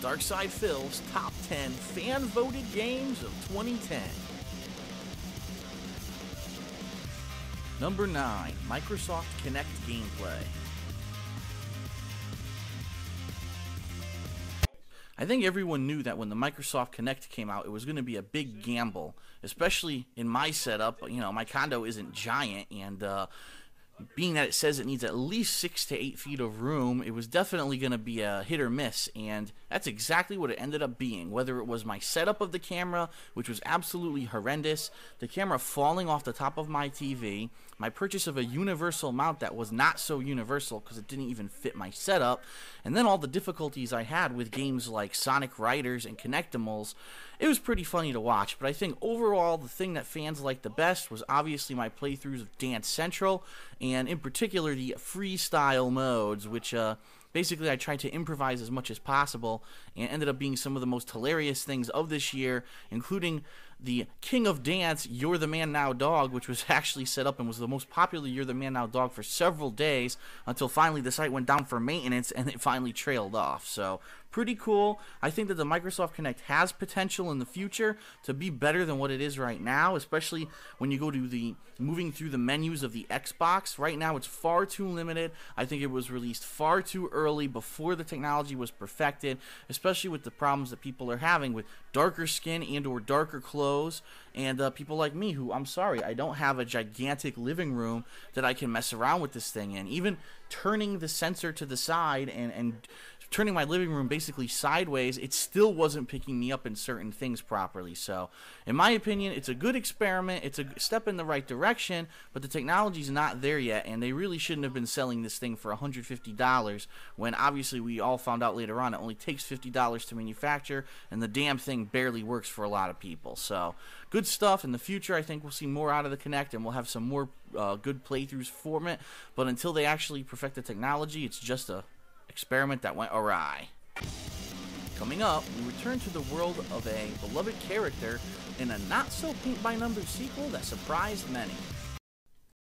Darkside Phil's Top 10 Fan-Voted Games of 2010. Number 9, Microsoft Kinect Gameplay. I think everyone knew that when the Microsoft Kinect came out, it was going to be a big gamble, especially in my setup. You know, my condo isn't giant, and being that it says it needs at least 6 to 8 feet of room, it was definitely going to be a hit or miss, and that's exactly what it ended up being. Whether it was my setup of the camera, which was absolutely horrendous, the camera falling off the top of my TV, my purchase of a universal mount that was not so universal because it didn't even fit my setup, and then all the difficulties I had with games like Sonic Riders and Kinectimals, it was pretty funny to watch. But I think overall the thing that fans liked the best was obviously my playthroughs of Dance Central, and in particular the freestyle modes, which basically I tried to improvise as much as possible, and ended up being some of the most hilarious things of this year, including the King of Dance, You're the Man Now dog, which was actually set up and was the most popular You're the Man Now dog for several days, until finally the site went down for maintenance and it finally trailed off. So pretty cool. I think that the Microsoft Kinect has potential in the future to be better than what it is right now, especially when you go to the moving through the menus of the Xbox. Right now it's far too limited. I think it was released far too early before the technology was perfected, especially with the problems that people are having with darker skin and or darker clothes, and people like me who, I'm sorry, I don't have a gigantic living room that I can mess around with this thing in. Even turning the sensor to the side and turning my living room basically sideways, it still wasn't picking me up in certain things properly. So, in my opinion, it's a good experiment, it's a step in the right direction, but the technology's not there yet, and they really shouldn't have been selling this thing for $150 when obviously we all found out later on it only takes $50 to manufacture, and the damn thing barely works for a lot of people. So, good stuff. In the future, I think we'll see more out of the Kinect, and we'll have some more good playthroughs from it, but until they actually perfect the technology, it's just a experiment that went awry. Coming up, we return to the world of a beloved character in a not-so-paint-by-numbers sequel that surprised many.